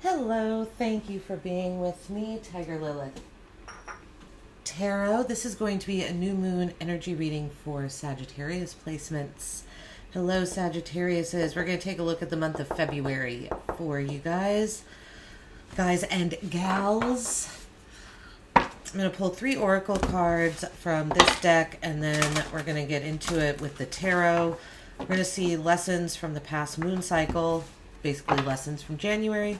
Hello, thank you for being with me, Tiger Lilith Tarot. This is going to be a new moon energy reading for Sagittarius placements. Hello, Sagittariuses. We're going to take a look at the month of February for you guys and gals. I'm going to pull 3 oracle cards from this deck, and then we're going to get into it with the tarot. We're going to see lessons from the past moon cycle, basically lessons from January.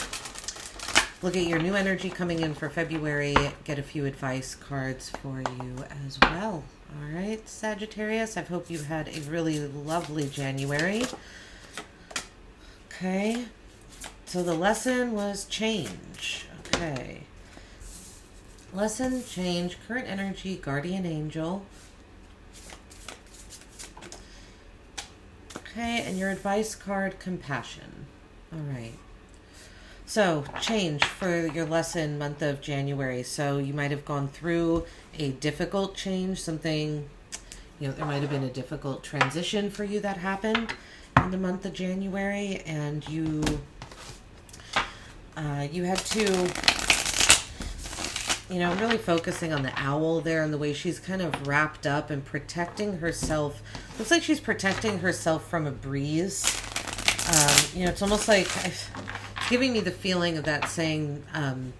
Look at your new energy coming in for February. Get a few advice cards for you as well. All right, Sagittarius, I hope you've had a really lovely January. Okay, so the lesson was change. Okay. Lesson, change, current energy, guardian angel. Okay, and your advice card, compassion. All right. So, change for your lesson month of January. So you might have gone through a difficult change, something, there might have been a difficult transition for you that happened in the month of January, and you had to, really focusing on the owl there and the way she's kind of wrapped up and protecting herself. Looks like she's protecting herself from a breeze. It's almost like it's giving me the feeling of that saying,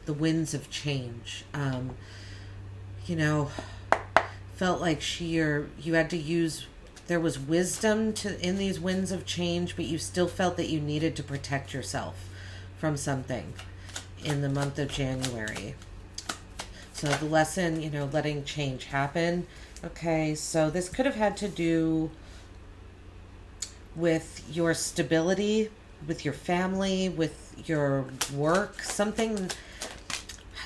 the winds of change. Felt like you had to use, there was wisdom in these winds of change, but you still felt that you needed to protect yourself from something in the month of January. So the lesson, letting change happen. Okay, so this could have had to do with your stability, with your family, with your work, something.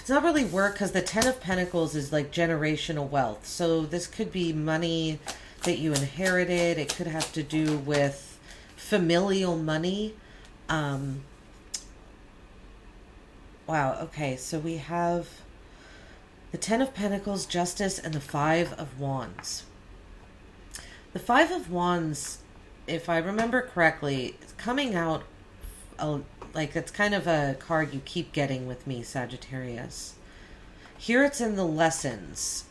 It's not really work, because the Ten of Pentacles is like generational wealth. So this could be money that you inherited. It could have to do with familial money. Wow, okay, so we have the Ten of Pentacles, Justice, and the Five of Wands. The Five of Wands, if I remember correctly, is coming out like it's kind of a card you keep getting with me, Sagittarius. Here it's in the lessons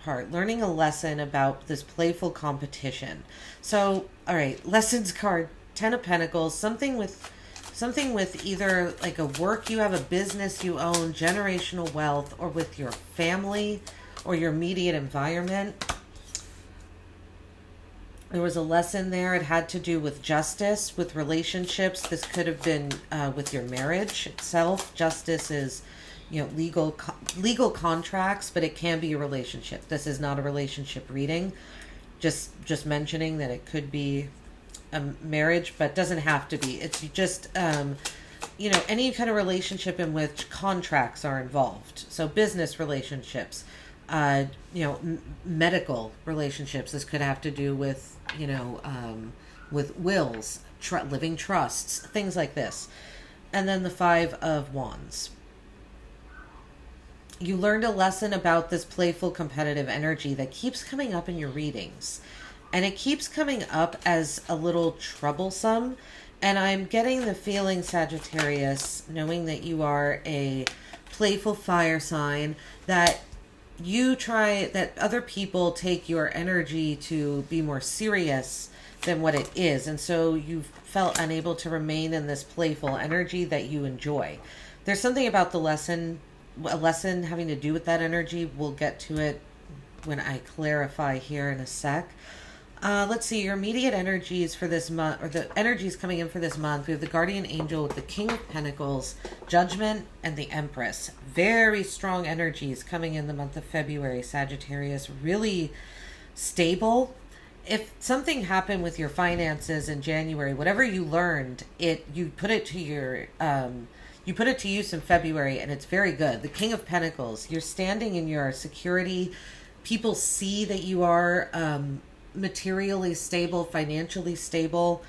part, learning a lesson about this playful competition. So, all right, lessons card, Ten of Pentacles, something with either like a work you have, a business you own, generational wealth, or with your family or your immediate environment. There was a lesson there. It had to do with justice, with relationships. This could have been with your marriage itself. Justice is, legal contracts, but it can be a relationship. This is not a relationship reading. Just mentioning that it could be a marriage, but doesn't have to be. It's just, any kind of relationship in which contracts are involved. So business relationships, medical relationships. This could have to do with, with wills, living trusts, things like this. And then the Five of Wands. You learned a lesson about this playful competitive energy that keeps coming up in your readings. And it keeps coming up as a little troublesome. And I'm getting the feeling, Sagittarius, knowing that you are a playful fire sign, that that other people take your energy to be more serious than what it is. And so you've felt unable to remain in this playful energy that you enjoy. There's something about a lesson having to do with that energy. We'll get to it when I clarify here in a sec. Let's see, your immediate energies for this month, or the energies coming in for this month. We have the Guardian Angel with the King of Pentacles, Judgment, and the Empress. Very strong energies coming in the month of February, Sagittarius. Really stable. If something happened with your finances in January, whatever you learned, you put it to use in February, and it's very good. The King of Pentacles, you're standing in your security. People see that you are materially stable, financially stable.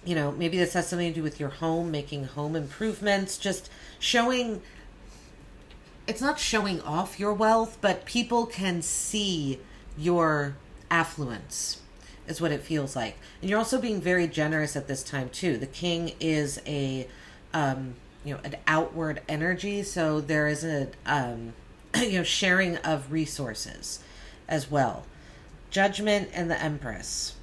Maybe this has something to do with your home, making home improvements, just showing, it's not showing off your wealth, but people can see your affluence, is what it feels like. And you're also being very generous at this time too. The king is a an outward energy. So there is a, sharing of resources as well. Judgment and the Empress.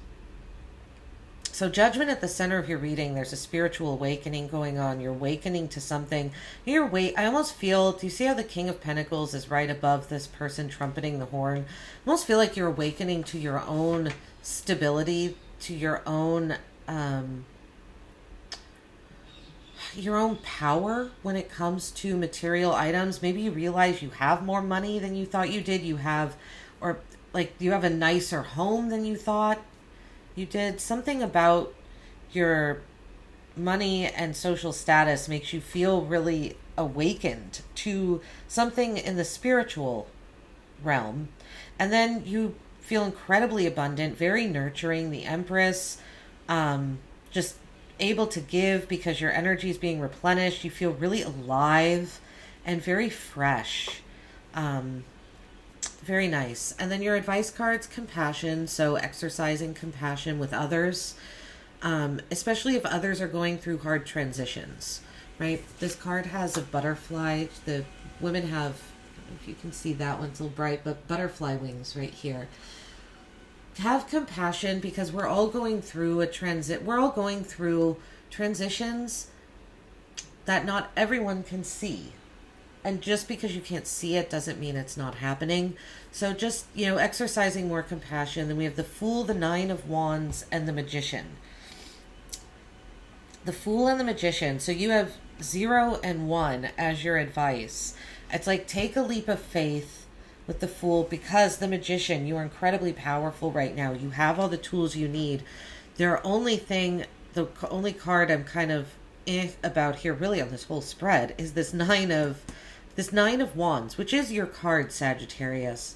So Judgment at the center of your reading, there's a spiritual awakening going on. You're awakening to something. I almost feel, do you see how the King of Pentacles is right above this person trumpeting the horn? I almost feel like you're awakening to your own stability, to your own power when it comes to material items. Maybe you realize you have more money than you thought you did. You have a nicer home than you thought you did. Something about your money and social status makes you feel really awakened to something in the spiritual realm. And then you feel incredibly abundant, very nurturing. The Empress, just able to give because your energy is being replenished. You feel really alive and very fresh. Very nice. And then your advice cards, compassion. So exercising compassion with others, especially if others are going through hard transitions, right? This card has a butterfly. The women have, I don't know if you can see that one's a little bright, but butterfly wings right here. Have compassion because we're all going through we're all going through transitions that not everyone can see. And just because you can't see it doesn't mean it's not happening. So just, exercising more compassion. Then we have the Fool, the Nine of Wands, and the Magician. The Fool and the Magician. So you have 0 and 1 as your advice. It's like, take a leap of faith with the Fool, because the Magician, you are incredibly powerful right now. You have all the tools you need. The only card I'm kind of about here really on this whole spread is this Nine of Wands, which is your card, Sagittarius.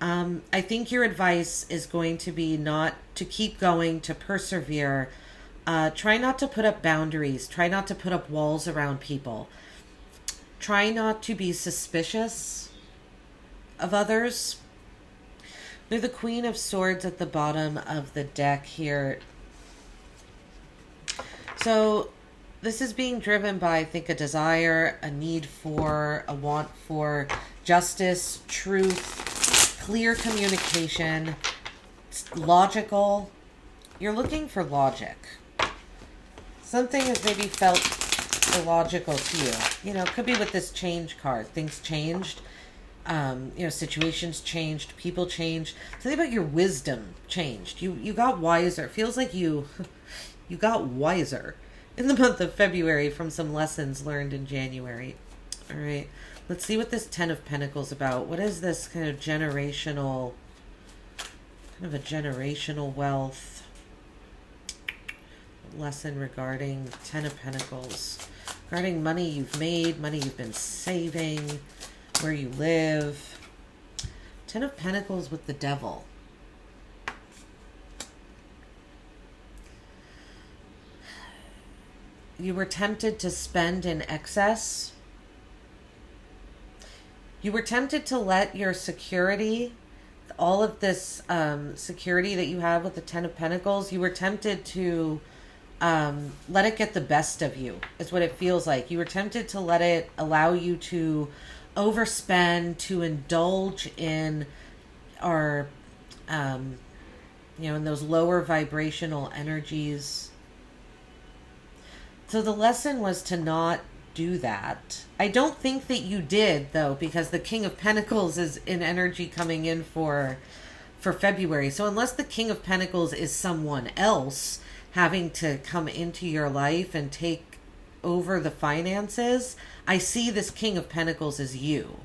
I think your advice is going to be not to keep going, to persevere. Try not to put up boundaries. Try not to put up walls around people. Try not to be suspicious of others. We have the Queen of Swords at the bottom of the deck here. So this is being driven by, I think, a desire, a need for, a want for justice, truth, clear communication, logical. You're looking for logic. Something has maybe felt illogical to you. It could be with this change card. Things changed. Situations changed. People changed. Something about your wisdom changed. You got wiser. It feels like you got wiser in the month of February from some lessons learned in January. All right. Let's see what this Ten of Pentacles about. What is this kind of generational wealth lesson regarding Ten of Pentacles? Regarding money you've made, money you've been saving, where you live. Ten of Pentacles with the Devil. You were tempted to spend in excess. You were tempted to let your security, all of this security that you have with the Ten of Pentacles, you were tempted to let it get the best of you, is what it feels like. You were tempted to let it allow you to overspend, to indulge in, or, in those lower vibrational energies. So the lesson was to not do that. I don't think that you did, though, because the King of Pentacles is in energy coming in for February. So unless the King of Pentacles is someone else having to come into your life and take over the finances, I see this King of Pentacles as you.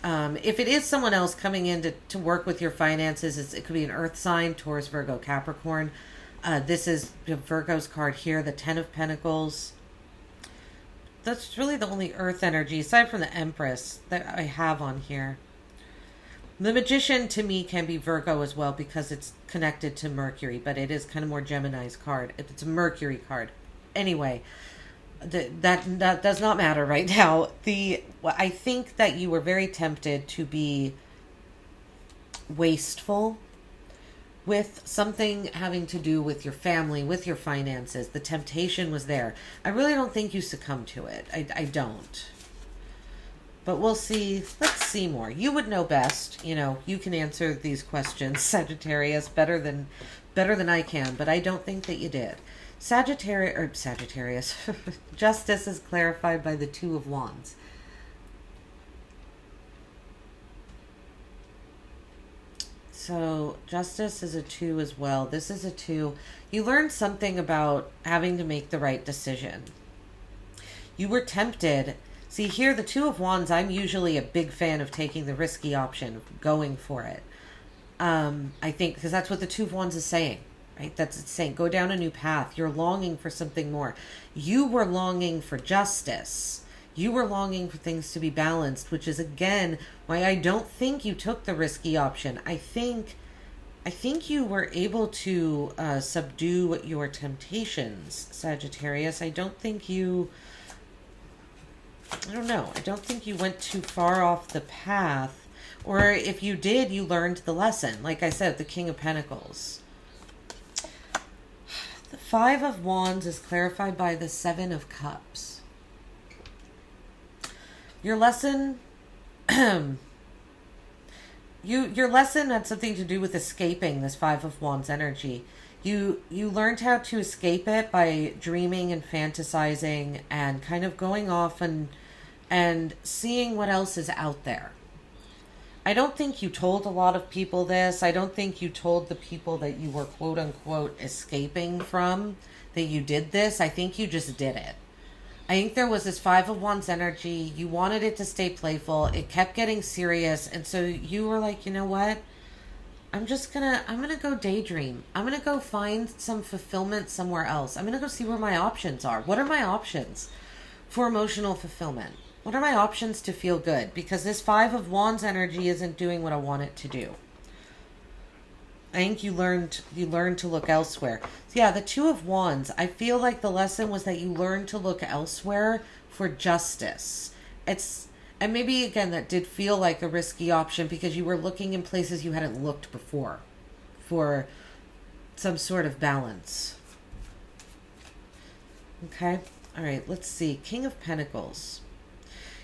If it is someone else coming in to work with your finances, it could be an earth sign, Taurus, Virgo, Capricorn. This is Virgo's card here, the Ten of Pentacles. That's really the only earth energy, aside from the Empress, that I have on here. The Magician, to me, can be Virgo as well because it's connected to Mercury, but it is kind of more Gemini's card. It's a Mercury card. Anyway, that does not matter right now. I think that you were very tempted to be wasteful with something having to do with your family, with your finances. The temptation was there. I really don't think you succumb to it. I don't. But we'll see. Let's see more. You would know best. You know, you can answer these questions, Sagittarius, better than I can, but I don't think that you did. Sagittarius. Justice is clarified by the Two of Wands. So justice is a 2 as well. This is a 2. You learned something about having to make the right decision. You were tempted. See, here, the Two of Wands, I'm usually a big fan of taking the risky option, going for it. I think, because that's what the Two of Wands is saying, right? That's it's saying, go down a new path. You're longing for something more. You were longing for justice. You were longing for things to be balanced, which is, again, why I don't think you took the risky option. I think you were able to subdue your temptations, Sagittarius. I don't think you... I don't know. I don't think you went too far off the path. Or if you did, you learned the lesson. Like I said, the King of Pentacles. The Five of Wands is clarified by the Seven of Cups. Your lesson... your lesson had something to do with escaping this Five of Wands energy. You learned how to escape it by dreaming and fantasizing and kind of going off and seeing what else is out there. I don't think you told a lot of people this. I don't think you told the people that you were quote unquote escaping from that you did this. I think you just did it. I think there was this Five of Wands energy. You wanted it to stay playful. It kept getting serious. And so you were like, you know what? I'm gonna go daydream. I'm gonna go find some fulfillment somewhere else. I'm gonna go see where my options are. What are my options for emotional fulfillment? What are my options to feel good? Because this Five of Wands energy isn't doing what I want it to do. I think you learned to look elsewhere. So yeah, the Two of Wands, I feel like the lesson was that you learned to look elsewhere for justice. And maybe, again, that did feel like a risky option because you were looking in places you hadn't looked before for some sort of balance. Okay? All right, let's see. King of Pentacles.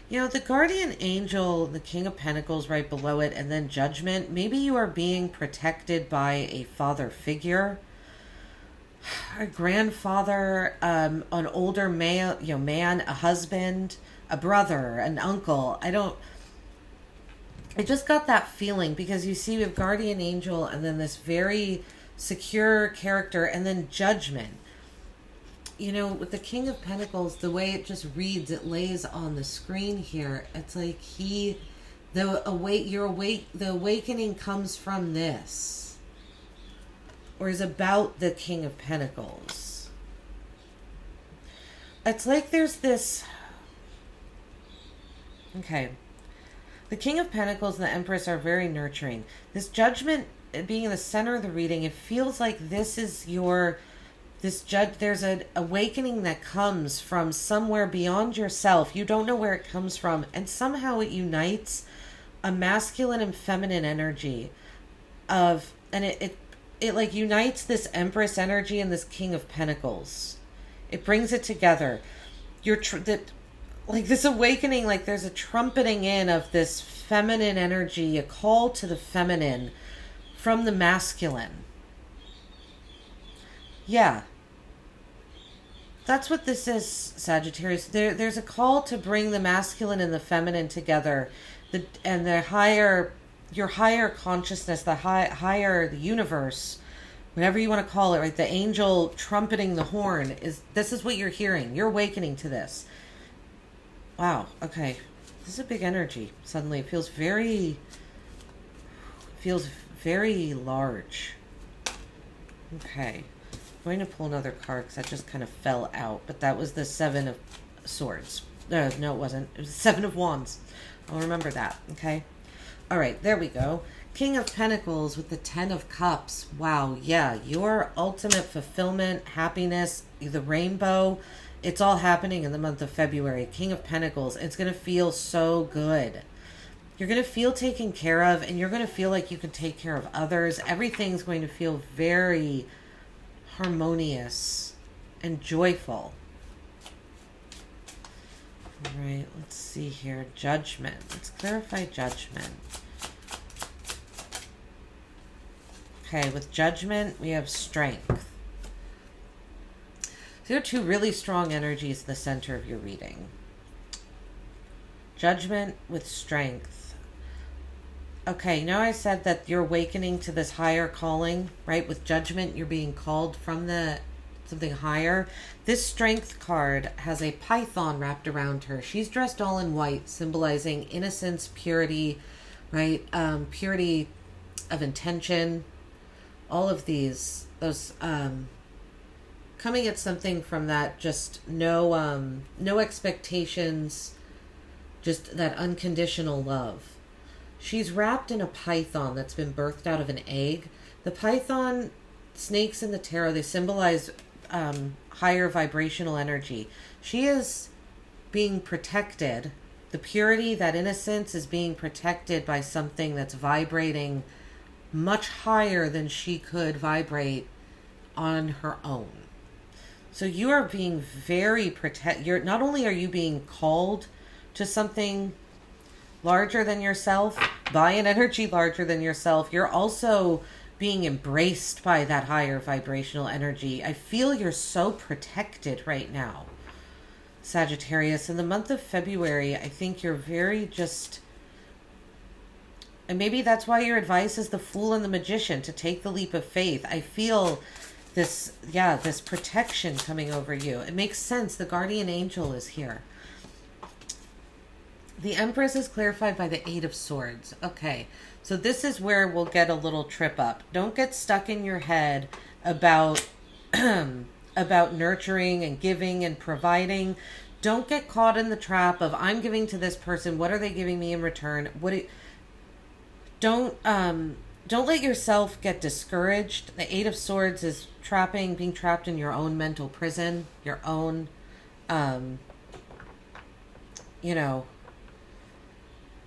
You know, the Guardian Angel, the King of Pentacles right below it, and then Judgment. Maybe you are being protected by a father figure. A grandfather, an older male, man, a husband, a brother, an uncle. I just got that feeling because you see we have Guardian Angel and then this very secure character and then Judgment. You know, with the King of Pentacles, the way it just reads, it lays on the screen here. It's like the awakening comes from this. Or is about the King of Pentacles. It's like there's this... Okay. The King of Pentacles and the Empress are very nurturing. This Judgment being in the center of the reading, it feels like this is your... there's an awakening that comes from somewhere beyond yourself. You don't know where it comes from. And somehow it unites a masculine and feminine energy and it like unites this Empress energy and this King of Pentacles. It brings it together. Like this awakening, like there's a trumpeting in of this feminine energy, a call to the feminine from the masculine. Yeah. That's what this is, Sagittarius. There's a call to bring the masculine and the feminine together, and your higher consciousness, the the universe, whatever you want to call it, right? The angel trumpeting the horn this is what you're hearing. You're awakening to this. Wow. Okay, this is a big energy. Suddenly, it feels very large. Okay. I'm going to pull another card because that just kind of fell out. But that was the Seven of Swords. No, it wasn't. It was the Seven of Wands. I'll remember that, okay? All right, there we go. King of Pentacles with the Ten of Cups. Wow, yeah. Your ultimate fulfillment, happiness, the rainbow, it's all happening in the month of February. King of Pentacles. It's going to feel so good. You're going to feel taken care of, and you're going to feel like you can take care of others. Everything's going to feel very harmonious and joyful. All right, let's see here. Judgment. Let's clarify judgment. Okay, with judgment, we have strength. So there are two really strong energies in the center of your reading. Judgment with strength. Okay, you know I said that you're awakening to this higher calling, right? With judgment, you're being called from something higher. This strength card has a python wrapped around her. She's dressed all in white, symbolizing innocence, purity, right? Purity of intention. All of those coming at something from that, just no expectations, just that unconditional love. She's wrapped in a python that's been birthed out of an egg. The python, snakes in the tarot, they symbolize higher vibrational energy. She is being protected. The purity, that innocence, is being protected by something that's vibrating much higher than she could vibrate on her own. So you are being very you're not only are you being called to something larger than yourself, by an energy larger than yourself, you're also being embraced by that higher vibrational energy. I feel you're so protected right now, Sagittarius. In the month of February, I think you're very just, and maybe that's why your advice is the Fool and the Magician, to take the leap of faith. I feel this protection coming over you. It makes sense. The guardian angel is here. The Empress is clarified by the Eight of Swords. Okay, so this is where we'll get a little trip up. Don't get stuck in your head about about nurturing and giving and providing. Don't get caught in the trap of, I'm giving to this person, what are they giving me in return? Don't let yourself get discouraged. The Eight of Swords is being trapped in your own mental prison, your own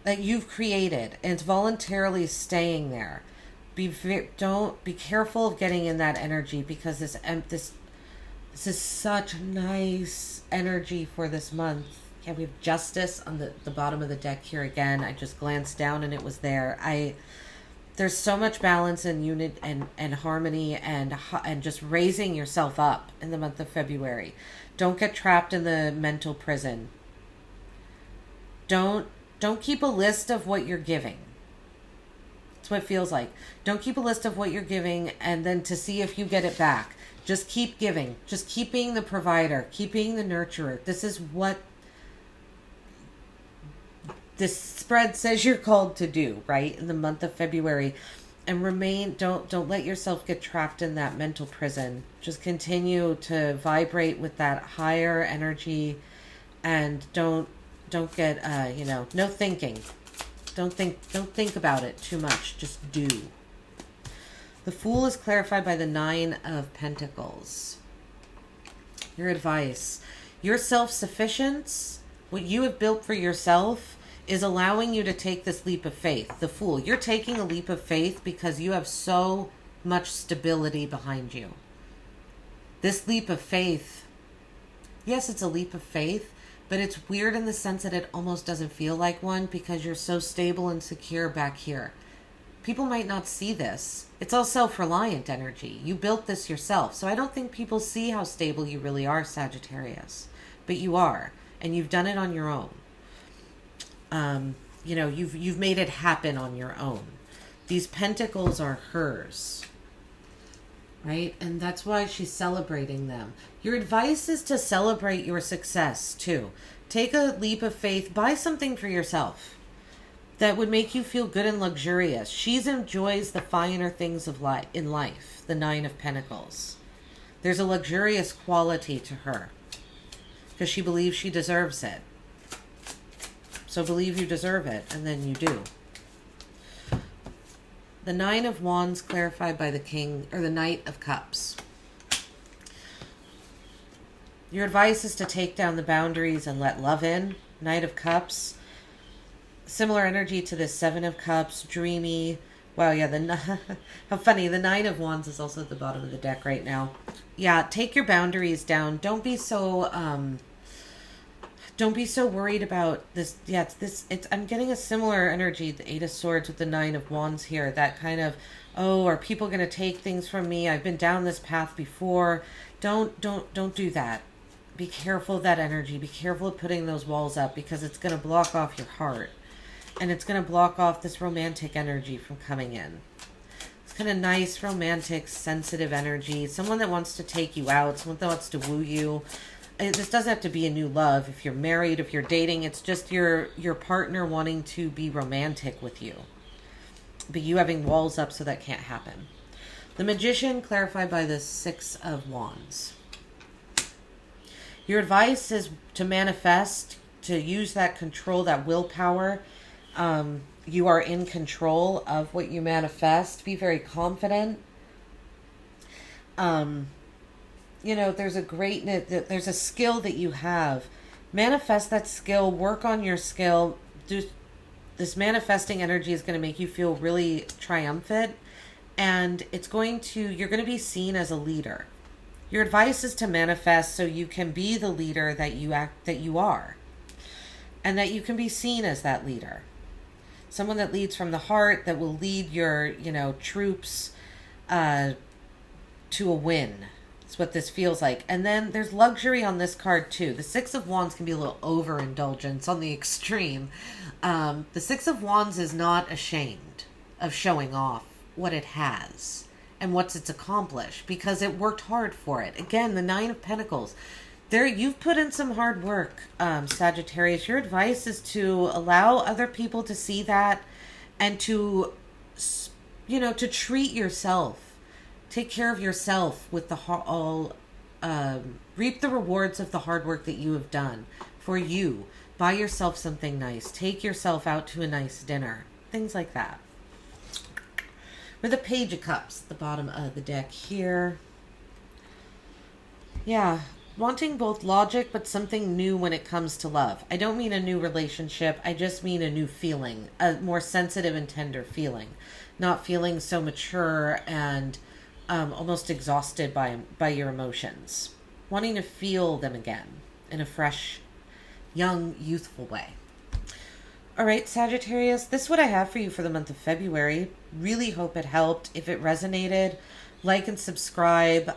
that you've created, and it's voluntarily staying there. Be careful of getting in that energy, because this is such nice energy for this month. Yeah, we have Justice on the bottom of the deck here again. I just glanced down and it was there. There's so much balance and unit and harmony and just raising yourself up in the month of February. Don't get trapped in the mental prison. Don't keep a list of what you're giving. That's what it feels like. Don't keep a list of what you're giving and then to see if you get it back. Just keep giving. Just keep being the provider. Keep being the nurturer. This is what this spread says you're called to do, right? In the month of February. And don't let yourself get trapped in that mental prison. Just continue to vibrate with that higher energy, and don't get no thinking. Don't think about it too much. Just do. The Fool is clarified by the Nine of Pentacles. Your advice. Your self-sufficiency, what you have built for yourself, is allowing you to take this leap of faith. The Fool. You're taking a leap of faith because you have so much stability behind you. This leap of faith, yes, it's a leap of faith, but it's weird in the sense that it almost doesn't feel like one, because you're so stable and secure back here. People might not see this. It's all self-reliant energy. You built this yourself. So I don't think people see how stable you really are, Sagittarius. But you are. And you've done it on your own. You've made it happen on your own. These pentacles are hers. Right? And that's why she's celebrating them. Your advice is to celebrate your success too. Take a leap of faith. Buy something for yourself that would make you feel good and luxurious. She enjoys the finer things of in life. The Nine of Pentacles. There's a luxurious quality to her because she believes she deserves it. So believe you deserve it, and then you do. The Nine of Wands clarified by the King, or the Knight of Cups. Your advice is to take down the boundaries and let love in. Knight of Cups. Similar energy to this Seven of Cups, dreamy. Wow, yeah, how funny. The Nine of Wands is also at the bottom of the deck right now. Yeah, take your boundaries down. Don't be so worried about this. Yeah, I'm getting a similar energy, the Eight of Swords with the Nine of Wands here. That kind of, oh, are people going to take things from me? I've been down this path before. Don't do that. Be careful of that energy. Be careful of putting those walls up, because it's going to block off your heart. And it's going to block off this romantic energy from coming in. It's kind of nice, romantic, sensitive energy. Someone that wants to take you out. Someone that wants to woo you. This doesn't have to be a new love. If you're married, if you're dating, it's just your partner wanting to be romantic with you. But you having walls up, so that can't happen. The Magician, clarified by the Six of Wands. Your advice is to manifest, to use that control, that willpower. You are in control of what you manifest. Be very confident. There's there's a skill that you have. Manifest that skill. Work on your skill. This manifesting energy is going to make you feel really triumphant. And you're going to be seen as a leader. Your advice is to manifest so you can be the leader that you are. And that you can be seen as that leader. Someone that leads from the heart, that will lead your, troops to a win. That's what this feels like. And then there's luxury on this card too. The Six of Wands can be a little overindulgence on the extreme. The Six of Wands is not ashamed of showing off what it has and what it's accomplished, because it worked hard for it. Again, the Nine of Pentacles. You've put in some hard work, Sagittarius. Your advice is to allow other people to see that, and to treat yourself. Take care of yourself with reap the rewards of the hard work that you have done for you. Buy yourself something nice. Take yourself out to a nice dinner. Things like that. With the Page of Cups, the bottom of the deck here. Yeah. Wanting both logic, but something new when it comes to love. I don't mean a new relationship. I just mean a new feeling. A more sensitive and tender feeling. Not feeling so mature and almost exhausted by your emotions. Wanting to feel them again in a fresh, young, youthful way. All right, Sagittarius, this is what I have for you for the month of February. Really hope it helped. If it resonated, like and subscribe.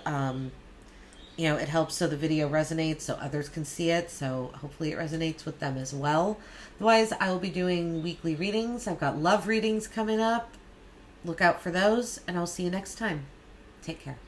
It helps so the video resonates, so others can see it. So hopefully it resonates with them as well. Otherwise, I will be doing weekly readings. I've got love readings coming up. Look out for those, and I'll see you next time. Take care.